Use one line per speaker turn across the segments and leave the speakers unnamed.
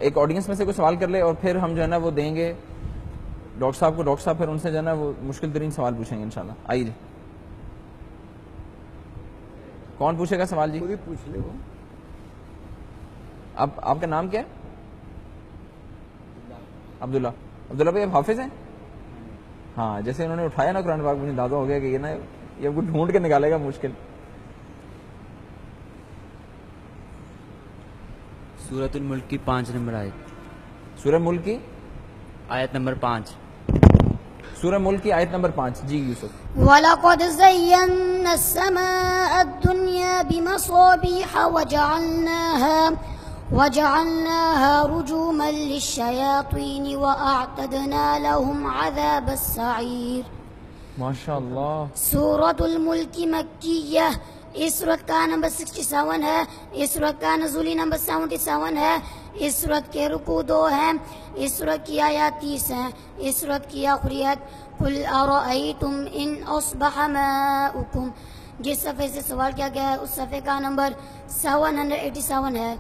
ایک آڈینس میں سے کوئی سوال کر لے اور پھر ہم جو ہے نا وہ دیں گے ڈاکٹر صاحب کو. ڈاکٹر صاحب پھر ان سے جو ہے نا وہ مشکل ترین سوال پوچھیں گے انشاءاللہ. آئیے جی, کون پوچھے گا سوال؟ جی
خود ہی پوچھ لے وہ.
آپ کا نام کیا ہے؟ عبداللہ. عبداللہ بھائی آپ حافظ ہیں؟ ہاں, جیسے انہوں نے اٹھایا نا قرآن پاک, مجھے اندازہ ہو گیا کہ یہ نا یہ کو ڈھونڈ کے نکالے گا مشکل.
سورۃ الملک کی 5 نمبر آیت.
سورہ ملک کی
آیت نمبر 5.
سورہ ملک کی آیت نمبر 5. جی یوسف.
وَلَقَدْ زَيَّنَّا السَّمَاءَ الدُّنْيَا بِمَصَابِيحَ وَجَعَلْنَاهَا رُجُومًا لِلشَّيَاطِينِ وَأَعْتَدْنَا لَهُمْ عَذَابَ السَّعِيرِ.
ماشاء اللہ.
سورۃ الملک مکیہ, اس سورت کا نمبر 67 ہے, اس سورت کا نزولی نمبر 77 ہے, اس سورت کے رکوع 2 ہیں, اس سورت کی آیات 30 ہیں, اس سورت کی آخری آیت قُلْ أَرَأَيْتُمْ إِنْ أَصْبَحَ مَاؤُكُمْ. جس صفحے سے سوال کیا گیا ہے اس صفحے کا نمبر 787 ہے.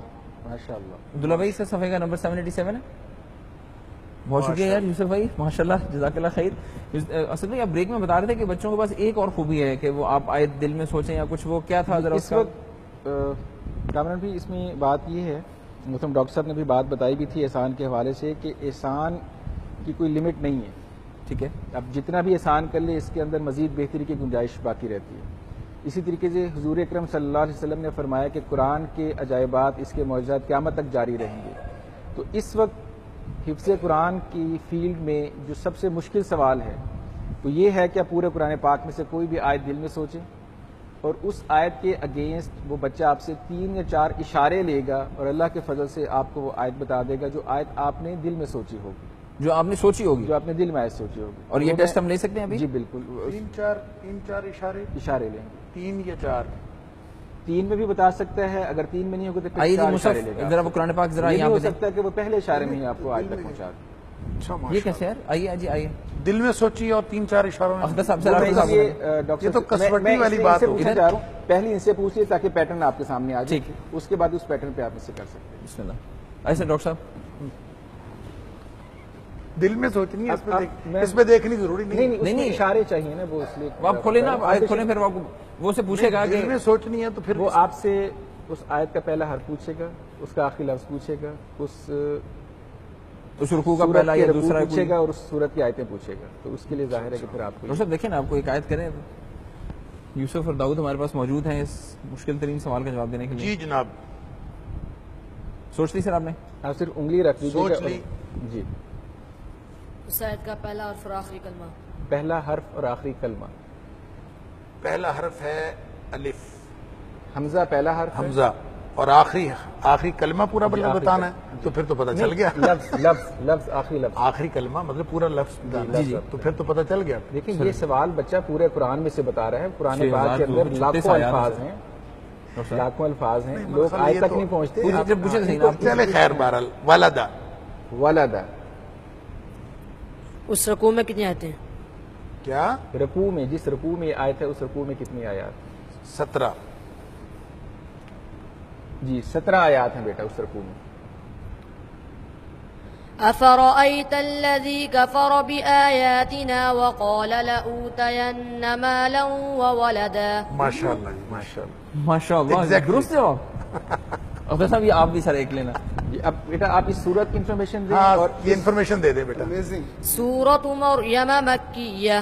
ماشاء اللہ. عبداللہ بھائی سے صفحے کا نمبر 787 ہے. بہت شکریہ یار یوسف بھائی, ماشاء اللہ, جزاک اللہ خیر. اصل میں آپ بریک میں بتا رہے تھے کہ بچوں کے پاس ایک اور خوبی ہے کہ وہ آپ آیت دل میں سوچیں یا کچھ, وہ کیا تھا ذرا
اس وقت کامران بھی اس میں بات یہ ہے, مثلا ڈاکٹر صاحب نے بھی بات بتائی بھی تھی احسان کے حوالے سے کہ احسان کی کوئی لمٹ نہیں ہے.
ٹھیک ہے,
اب جتنا بھی احسان کر لے اس کے اندر مزید بہتری کی گنجائش باقی رہتی ہے. اسی طریقے سے حضور اکرم صلی اللہ علیہ وسلم نے فرمایا کہ قرآن کے عجائبات, اس کے معجزات قیامت تک جاری رہیں گے. تو اس وقت حفظ قرآن کی فیلڈ میں جو سب سے مشکل سوال ہے وہ یہ ہے کہ آپ پورے قرآن پاک میں سے کوئی بھی آیت دل میں سوچیں اور اس آیت کے اگینسٹ وہ بچہ آپ سے 3 یا 4 اشارے لے گا اور اللہ کے فضل سے آپ کو وہ آیت بتا دے گا جو آیت آپ نے دل میں سوچی ہوگی,
جو آپ نے سوچی ہوگی,
جو آپ نے دل میں آیت سوچی ہوگی.
اور یہ ٹیسٹ ہم لے سکتے ہیں ابھی؟
جی بالکل.
3-4
اشارے لیں گے,
3 یا 4.
3 میں بھی بتا سکتا ہے, اگر 3 میں نہیں ہوگا تو پھر
آئیے
4
جی
اشارے لے گا.
ذرا وہ قرآن پاک ذرا
یہ
یہاں
بھی
پہ
ہو سکتا ہے کہ وہ پہلے اشارے میں ہی آپ کو آیت تک پہنچا دے.
یہ کیسے یار؟ آئیے جی آئیے.
دل میں سوچیے اور 3-4 اشاروں میں.
اخذ صاحب ذرا
یہ تو کسوٹی والی بات ہوگی.
پہلے ان سے پوچھیے تاکہ پیٹرن آپ کے سامنے آ جائے, اس کے بعد اس پیٹرن پہ آپ اس سے کر سکتے ہیں.
بسم اللہ. ایسے ڈاکٹر صاحب
دل میں سوچنی ہے, اس پہ دیکھنی ضروری نہیں.
نہیں اشارے چاہیے نا, وہ اس لیے
آپ کھولیں نا, آیت کھولیں, پھر وہ سے پوچھے گا کہ
دل میں سوچنی ہے تو پھر
وہ آپ سے اس آیت کا پہلا حرف پوچھے گا, اس کا آخری لفظ پوچھے گا, اس
رکوع کا پہلا یا دوسرا
پوچھے گا اور اس سورت کی آیتیں پوچھے گا. تو اس کے لیے ظاہر ہے کہ پھر آپ کو
ڈاکٹر صاحب دیکھیں نا, آپ کو ایک آیت کریں. یوسف اور داؤد ہمارے پاس موجود ہیں اس مشکل ترین سوال کا جواب دینے کے لیے.
جی جناب,
سوچ لی سر آپ نے؟
آپ صرف انگلی رکھ لیجیے.
سوچ لی.
جی,
اس آیت کا پہلا حرف اور آخری کلمہ.
پہلا حرف اور آخری کلمہ.
پہلا حرف ہے الف,
حمزہ پہلا حرف,
حمزہ, اور آخری کلمہ پورا بتانا ہے. تو پھر تو پتہ چل گیا.
لفظ آخری لفظ,
آخری کلمہ مطلب پورا لفظ.
جی,
تو پھر تو پتہ چل گیا.
دیکھیں یہ سوال بچہ پورے قرآن میں سے بتا رہا ہے. قرآن پاک کے اندر لاکھوں الفاظ ہیں, لوگ آج تک نہیں پہنچتے.
چلے خیر, بہرحال
ولدا.
اس رکوع میں کتنی آیتیں ہیں؟
کیا
رکوع میں, جس رکوع میں آیت ہے اس رکوع میں کتنی آیات؟
17.
جی 17 آیات ہیں بیٹا اس رکوع میں.
أفرأيت الذي كفر بآياتنا وقال لأوتين مالا وولدا.
ماشاء اللہ جی, ماشاء اللہ,
ماشاء اللہ, درست جواب. ڈاکٹر صاحب یہ آپ بھی سر ایک لینا.
اب بیٹا آپ اس سورت کی انفارمیشن دیں.
ہاں,
اور
یہ انفارمیشن دے دیں بیٹا.
سورۃ مریم مکیہ,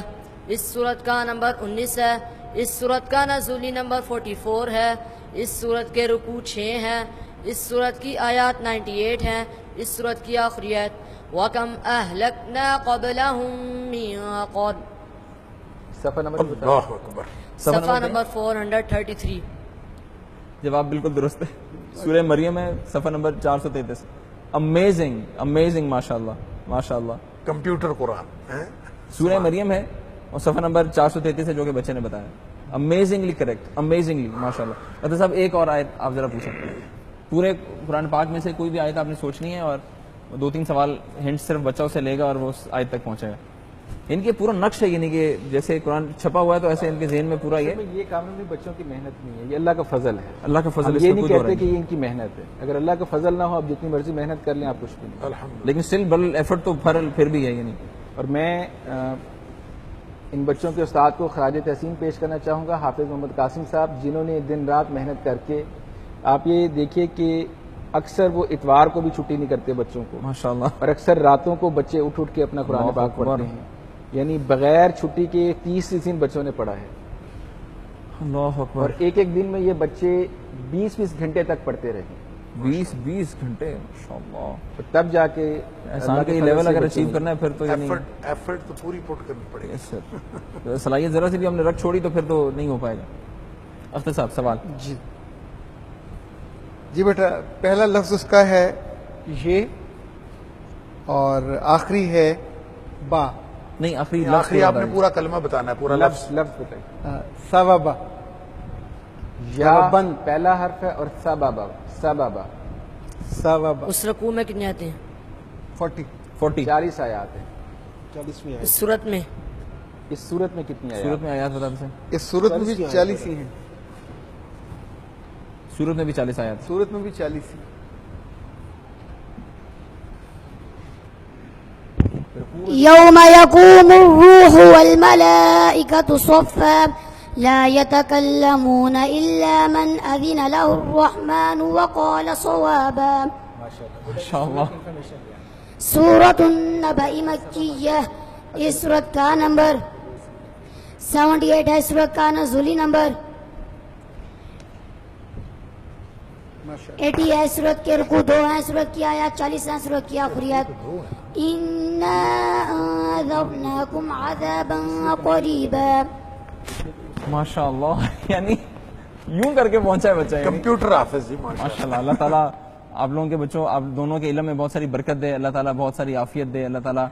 اس سورت کا نمبر 19 ہے, اس سورت کا نزولی نمبر 44 ہے, اس سورت کے رکوع 6 ہیں, اس سورت کی آیات 98 ہیں, اس سورت کی آخری آیت وَكَمْ أَهْلَكْنَا قَبْلَهُمْ مِنْ قَرْنٍ.
صفحہ نمبر
اللہ اکبر.
صفحہ نمبر 433.
جواب بالکل درست ہے. سورہ مریم ہے, صفحہ نمبر 433. امیزنگ امیزنگ, ماشاء اللہ ماشاء اللہ.
کمپیوٹر قرآن
سورہ مریم ہے اور صفحہ نمبر 433 ہے جو کہ بچے نے بتایا. امیزنگلی کریکٹ, امیزنگلی, ماشاء اللہ. ڈاکٹر صاحب ایک اور آیت آپ ذرا پوچھیں. پورے قرآن پاک میں سے کوئی بھی آیت آپ نے سوچنی ہے اور 2-3 سوال ہنٹ صرف بچہ اسے لے گا اور وہ اس آیت تک پہنچے گا. ان کے پورا نقش ہے، یعنی کہ جیسے قرآن چھپا ہوا ہے تو ایسے ان کے ذہن میں پورا یہ
یہ کاموں میں بچوں کی محنت نہیں ہے، یہ اللہ کا فضل ہے.
اللہ کا فضل.
ہم
اس
یہ
میں
نہیں
کوئی دو
کہتے
رائے
کہ یہ ان کی محنت ہے. اگر اللہ کا فضل نہ ہو آپ جتنی مرضی محنت کر لیں آپ کچھ بھی نہیں.
الحمد
لیکن اسٹل بل ایفرٹ تو پھر بھی ہے. یعنی
اور میں ان بچوں کے استاد کو خراج تحسین پیش کرنا چاہوں گا، حافظ محمد قاسم صاحب، جنہوں نے دن رات محنت کر کے، آپ یہ دیکھیے کہ اکثر وہ اتوار کو بھی چھٹی نہیں کرتے بچوں کو،
ماشاء اللہ.
اور اکثر راتوں کو بچے اٹھ کے اپنا قرآن
اللہ
پاک
اکبر.
پڑھتے ہیں. یعنی بغیر چھٹی کے 30 دن بچوں نے پڑھا ہے،
اللہ اکبر.
اور ایک ایک دن میں یہ بچے 20-20 گھنٹے تک پڑھتے رہے.
20 گھنٹے ماشاء اللہ.
تب جا کے
احسان کا یہ لیول اگر اچیو کرنا ہے پھر تو یعنی
ایفرٹ تو پوری پٹ کرنی پڑے گی.
یس سر. صلاحیت ذرا سی بھی ہم نے رکھ چھوڑی تو پھر تو نہیں ہو پائے گا. اختر صاحب سوال.
جی بیٹا، پہلا لفظ اس کا ہے یہ، اور آخری ہے با.
نہیں آخری
آخری آپ نے پورا کلمہ بتانا ہے، پورا لفظ.
لفظ بتائیے.
سببا.
یا بند پہلا حرف ہے اور سبابا. سبابا.
سببا.
اس رکوع میں کتنے آتے ہیں؟
40.
40 آیات ہیں.
40ویں
اس صورت میں
اس صورت میں کتنی آیات؟
صورت میں آیات بتا دیں.
اس صورت میں بھی 40 ہی ہیں.
صورت میں بھی 40 آیات.
صورت میں بھی 40 ہی.
يوم يقوم الروح والملائكة صفا لا يتكلمون إلا من أذن له الرحمن وقال صوابا.
ماشاء اللہ.
سورة النبأ مکیہ. اس سورت کا نمبر 78 ہے. سورت کا نزولی نمبر 80 ہے. سورت کے رکوع 2 ہیں. سورت کی آیات 40 ہیں. سورت کی آخری آیت اِنَّا أَنذَرْنَاكُمْ عَذَابًا قَرِيبًا.
ماشاء اللہ. یعنی یوں کر کے پہنچا ہے بچہ. یعنی
کمپیوٹر حافظ جی
ماشاء اللہ. اللہ تعالیٰ آپ لوگوں کے بچوں، آپ دونوں کے علم میں بہت ساری برکت دے. اللہ تعالیٰ بہت ساری عافیت دے. اللہ تعالیٰ.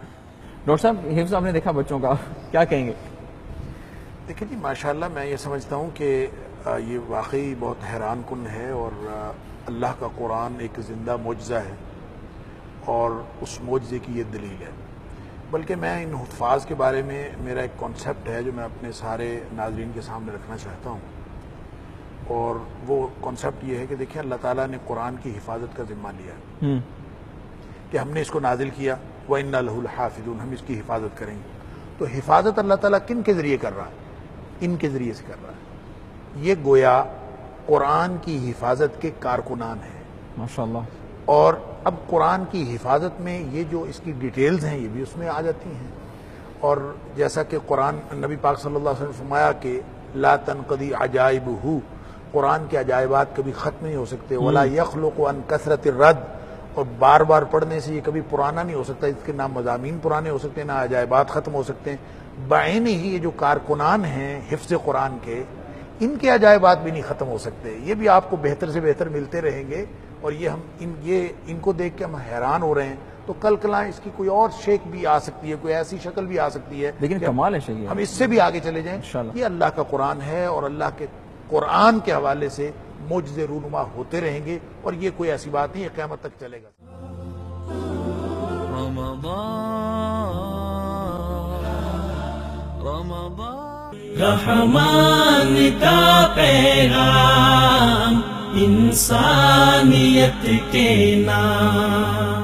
ڈاکٹر صاحب حفظ آپ نے دیکھا بچوں کا، کیا کہیں گے؟
دیکھیں جی ماشاءاللہ میں یہ سمجھتا ہوں کہ یہ واقعی بہت حیران کن ہے، اور اللہ کا قرآن ایک زندہ معجزہ ہے، اور اس معجزے کی یہ دلیل ہے. بلکہ میں ان حفاظ کے بارے میں میرا ایک کانسیپٹ ہے جو میں اپنے سارے ناظرین کے سامنے رکھنا چاہتا ہوں، اور وہ کانسیپٹ یہ ہے کہ دیکھیں اللہ تعالیٰ نے قرآن کی حفاظت کا ذمہ لیا ہے کہ ہم نے اس کو نازل کیا، وَإِنَّا لَهُ لَحَافِظُونَ، ہم اس کی حفاظت کریں گے. تو حفاظت اللہ تعالیٰ کن کے ذریعے کر رہا ہے؟ ان کے ذریعے سے کر رہا ہے. یہ گویا قرآن کی حفاظت کے کارکنان ہیں.
ماشاء اللہ.
اور اب قرآن کی حفاظت میں یہ جو اس کی ڈیٹیلز ہیں یہ بھی اس میں آ جاتی ہیں. اور جیسا کہ قرآن نبی پاک صلی اللہ علیہ وسلم نے فرمایا کہ لا تنقضی عجائبہ، قرآن کے عجائبات کبھی ختم نہیں ہو سکتے. ولا یخلق عن کثرت الرد، اور بار بار پڑھنے سے یہ کبھی پرانا نہیں ہو سکتا. اس کے نہ مضامین پرانے ہو سکتے ہیں، نہ عجائبات ختم ہو سکتے ہیں. بعین ہی یہ جو کارکنان ہیں حفظ قرآن کے، ان کے عجائبات بھی نہیں ختم ہو سکتے. یہ بھی آپ کو بہتر سے بہتر ملتے رہیں گے، اور یہ ہم ان کو دیکھ کے ہم حیران ہو رہے ہیں. تو کل کلاں اس کی کوئی اور شیک بھی آ سکتی ہے، کوئی ایسی شکل بھی آ سکتی ہے،
لیکن کمال ہے شیخ.
ہم اس سے بھی آگے چلے جائیں.
انشاءاللہ.
یہ اللہ کا قرآن ہے، اور اللہ کے قرآن کے حوالے سے معجزے رونما ہوتے رہیں گے، اور یہ کوئی ایسی بات نہیں ہے، قیامت تک چلے گا.
رحمان کا پیغام انسانیت کے نام.